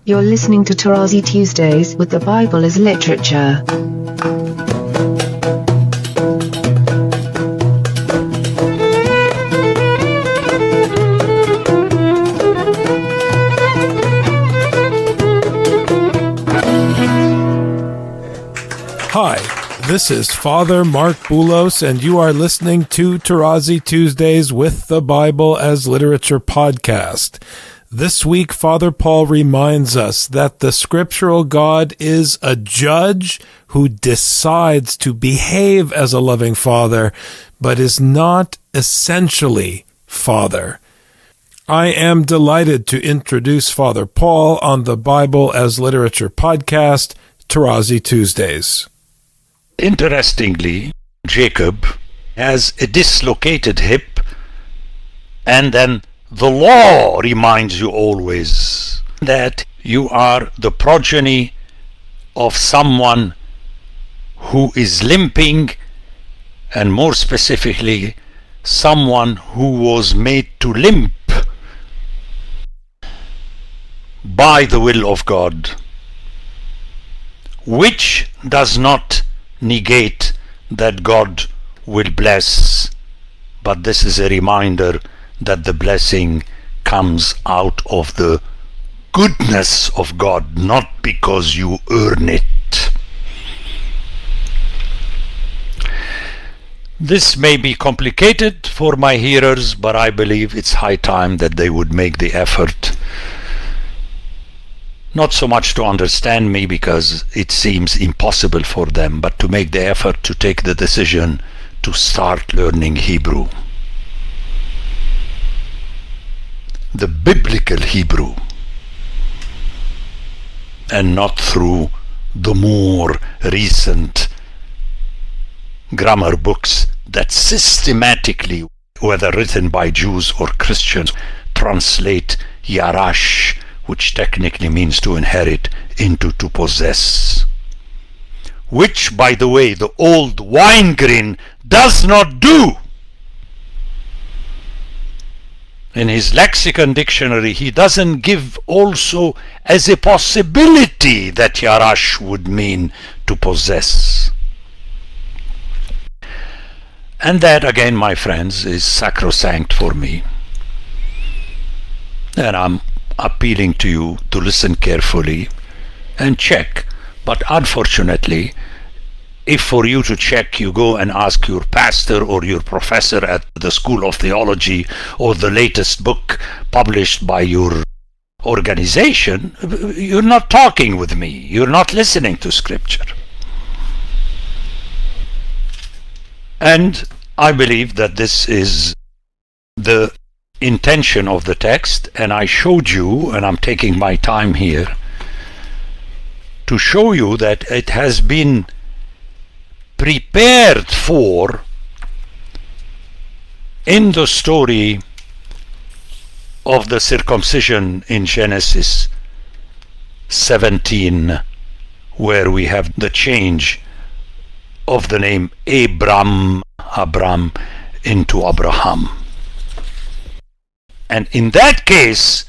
You're listening to Tarazi Tuesdays with the Bible as Literature. Hi, this is Father Mark Boulos, and you are listening to Tarazi Tuesdays with the Bible as Literature podcast. This week, Father Paul reminds us that the scriptural God is a judge who decides to behave as a loving father, but is not essentially father. I am delighted to introduce Father Paul on the Bible as Literature podcast, Tarazi Tuesdays. Interestingly, Jacob has a dislocated hip, and then the law reminds you always that you are the progeny of someone who is limping, and more specifically, someone who was made to limp by the will of God, which does not negate that God will bless, but this is a reminder that the blessing comes out of the goodness of God, not because you earn it. This may be complicated for my hearers, but I believe it's high time that they would make the effort, not so much to understand me because it seems impossible for them, but to make the effort to take the decision to start learning Hebrew. The biblical Hebrew, and not through the more recent grammar books that systematically, whether written by Jews or Christians, translate yarash, which technically means to inherit, into to possess. Which, by the way, the old Winegrin does not do. In his lexicon dictionary, he doesn't give also as a possibility that yarash would mean to possess. And that, again, my friends, is sacrosanct for me. And I'm appealing to you to listen carefully and check. But unfortunately, if for you to check you go and ask your pastor or your professor at the School of Theology or the latest book published by your organization, you're not talking with me. You're not listening to Scripture. And I believe that this is the intention of the text, and I showed you, and I'm taking my time here to show you that it has been prepared for in the story of the circumcision in Genesis 17, where we have the change of the name Abram into Abraham. And in that case,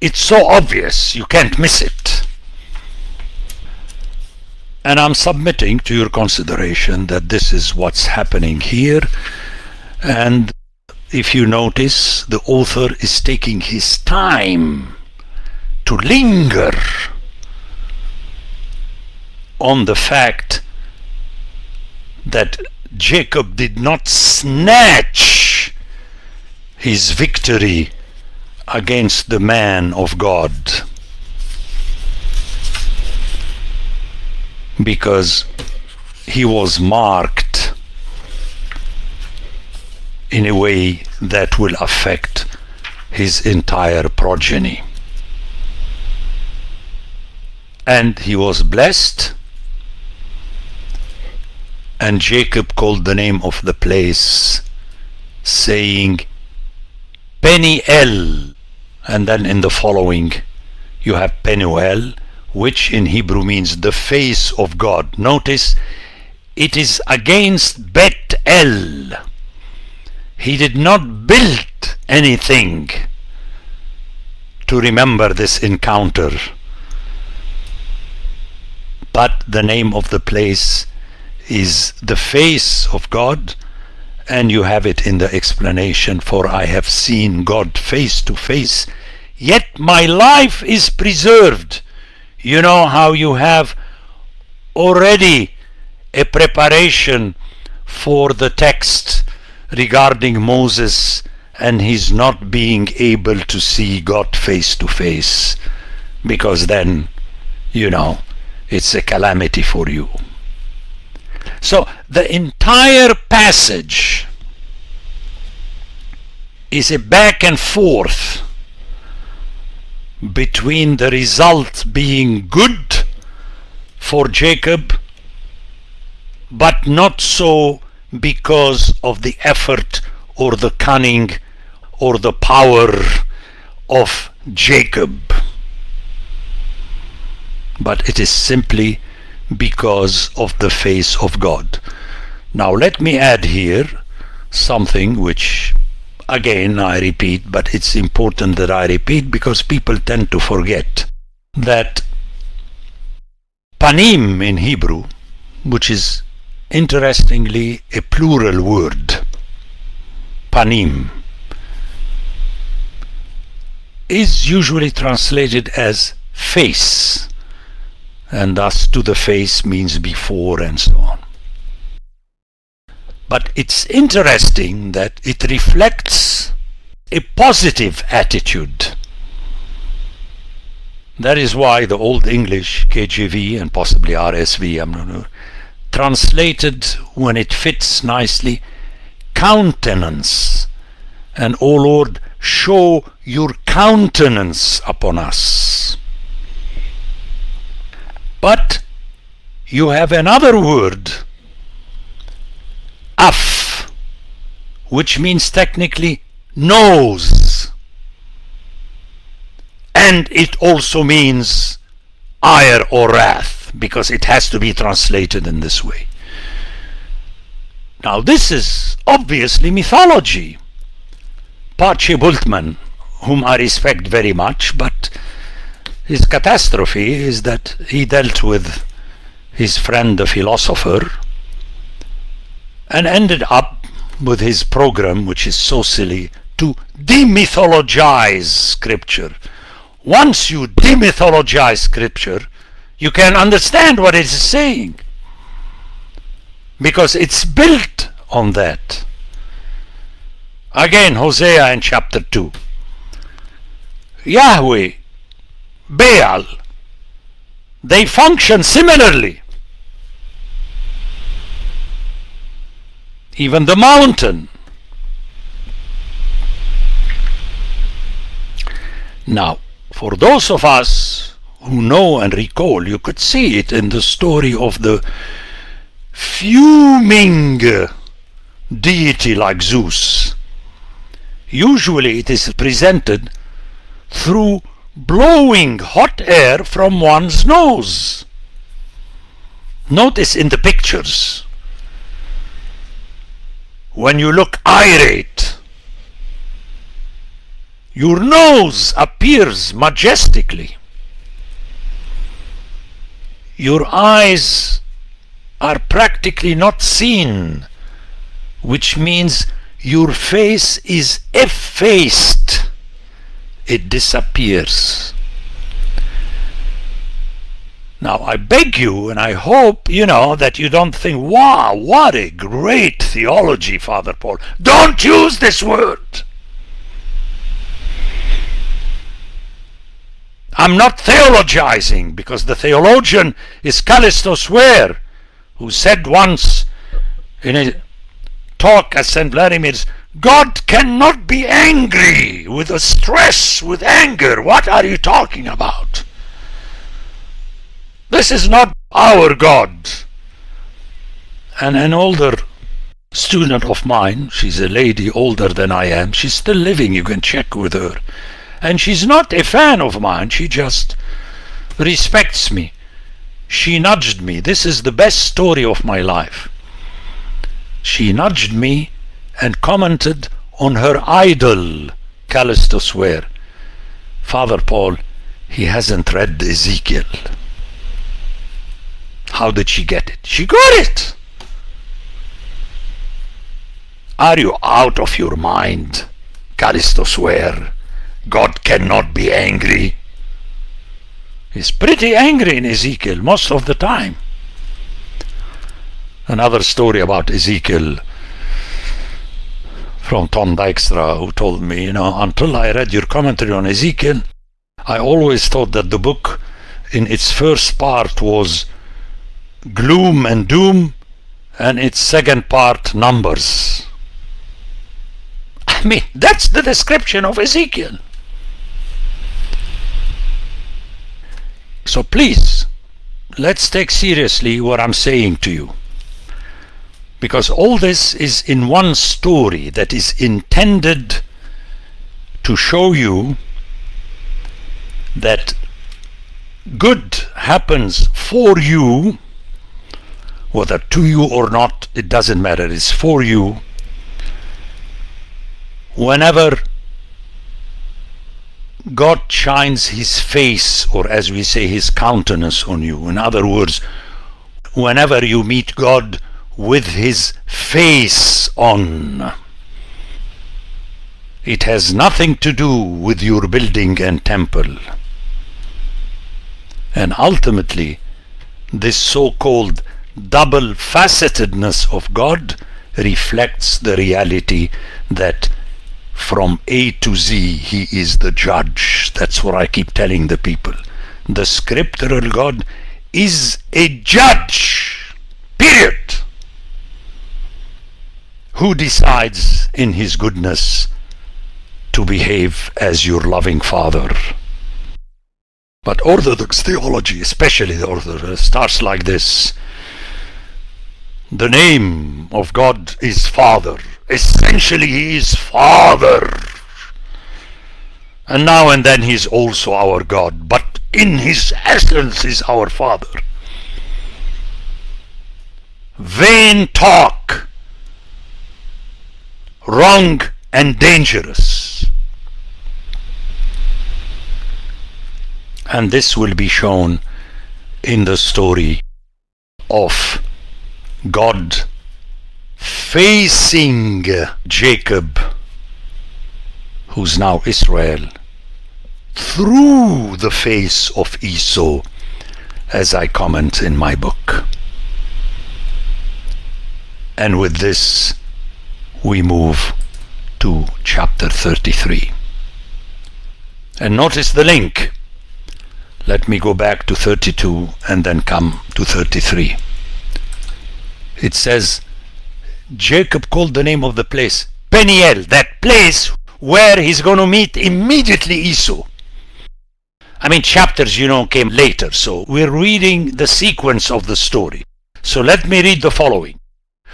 it's so obvious, you can't miss it. And I'm submitting to your consideration that this is what's happening here. And if you notice, the author is taking his time to linger on the fact that Jacob did not snatch his victory against the man of God, because he was marked in a way that will affect his entire progeny. And he was blessed, and Jacob called the name of the place, saying, Peniel. And then in the following you have Penuel, which in Hebrew means the face of God. Notice, it is against Bethel. He did not build anything to remember this encounter. but the name of the place is the face of God, and you have it in the explanation, for I have seen God face to face, yet my life is preserved. You know how you have already a preparation for the text regarding Moses and his not being able to see God face to face, because then, you know, it's a calamity for you. So the entire passage is a back and forth between the result being good for Jacob, but not so because of the effort or the cunning or the power of Jacob, but it is simply because of the face of God. Now let me add here something which, again, I repeat, but it's important that I repeat because people tend to forget that panim in Hebrew, which is interestingly a plural word, panim, is usually translated as face, and thus to the face means before and so on. But it's interesting that it reflects a positive attitude. That is why the Old English, KJV and possibly RSV, I'm not sure, translated, when it fits nicely, countenance. And, O Lord, show your countenance upon us. But you have another word, af, which means technically nose, and it also means ire or wrath, because it has to be translated in this way. Now this is obviously mythology. Pace Bultmann, whom I respect very much, but his catastrophe is that he dealt with his friend the philosopher and ended up with his program, which is so silly, to demythologize Scripture. Once you demythologize Scripture, you can understand what it is saying, because it's built on that. Again, Hosea in chapter 2. Yahweh, Baal, they function similarly. Even the mountain. Now, for those of us who know and recall, you could see it in the story of the fuming deity like Zeus. Usually it is presented through blowing hot air from one's nose. Notice in the pictures, when you look irate, your nose appears majestically. Your eyes are practically not seen, which means your face is effaced. It disappears. Now I beg you, and I hope, that you don't think, wow, what a great theology, Father Paul. Don't use this word. I'm not theologizing, because the theologian is Callistus Ware, who said once in a talk at St. Vladimir's, God cannot be angry with a stress, with anger. What are you talking about? This is not our God. And an older student of mine, she's a lady older than I am, she's still living, you can check with her, and she's not a fan of mine, she just respects me. She nudged me. This is the best story of my life. She nudged me and commented on her idol, Callistus Ware. Father Paul, he hasn't read Ezekiel. How did she get it? She got it! Are you out of your mind? Callisto swear, God cannot be angry. He's pretty angry in Ezekiel most of the time. Another story about Ezekiel from Tom Dykstra, who told me, until I read your commentary on Ezekiel, I always thought that the book in its first part was gloom and doom, and its second part numbers. I mean, that's the description of Ezekiel. So please, let's take seriously what I'm saying to you. Because all this is in one story that is intended to show you that good happens for you, whether to you or not, it doesn't matter, it's for you, whenever God shines his face, or as we say, his countenance on you. In other words, whenever you meet God with his face on. It has nothing to do with your building and temple. And ultimately, this so-called double-facetedness of God reflects the reality that from A to Z, he is the judge. That's what I keep telling the people. The scriptural God is a judge. Period. Who decides in his goodness to behave as your loving Father. But Orthodox theology, especially the Orthodox, starts like this. The name of God is Father. Essentially, he is Father. And now and then he is also our God, but in his essence is our Father. Vain talk. Wrong and dangerous. And this will be shown in the story of God facing Jacob, who's now Israel, through the face of Esau, as I comment in my book. And with this, we move to chapter 33. And notice the link. Let me go back to 32 and then come to 33. It says, Jacob called the name of the place Peniel, that place where he's going to meet immediately Esau. I mean, chapters, came later, so we're reading the sequence of the story. So let me read the following.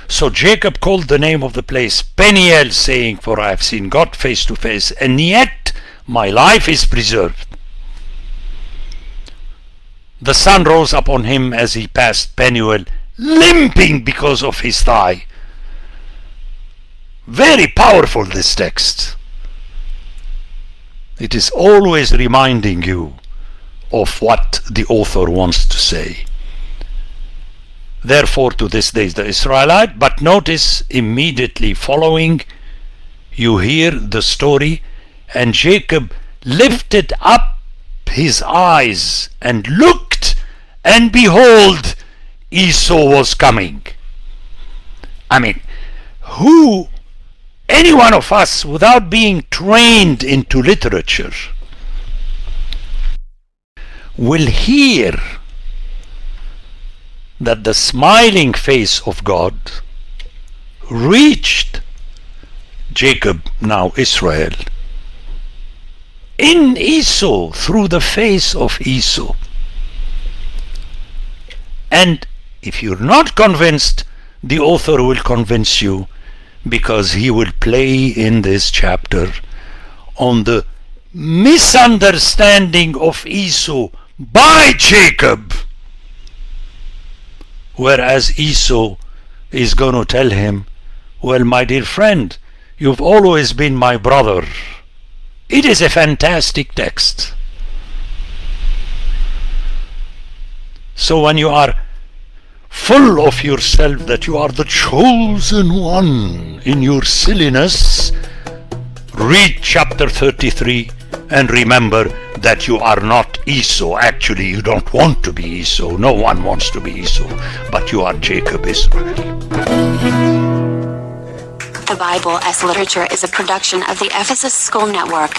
So Jacob called the name of the place Peniel, saying, for I have seen God face to face, and yet my life is preserved. The sun rose upon him as he passed Peniel, limping because of his thigh. Very powerful, this text. It is always reminding you of what the author wants to say. Therefore, to this day is the Israelite. But notice, immediately following, you hear the story, and Jacob lifted up his eyes and looked, and behold, Esau was coming. I mean, any one of us, without being trained into literature, will hear that the smiling face of God reached Jacob, now Israel, in Esau, through the face of Esau. And if you're not convinced, the author will convince you, because he will play in this chapter on the misunderstanding of Esau by Jacob, whereas Esau is going to tell him, well, my dear friend, you've always been my brother. It is a fantastic text. So when you are full of yourself that you are the chosen one in your silliness, read chapter 33 and remember that you are not Esau. Actually, you don't want to be Esau. No one wants to be Esau, but you are Jacob Israel. The Bible as Literature is a production of the Ephesus School Network.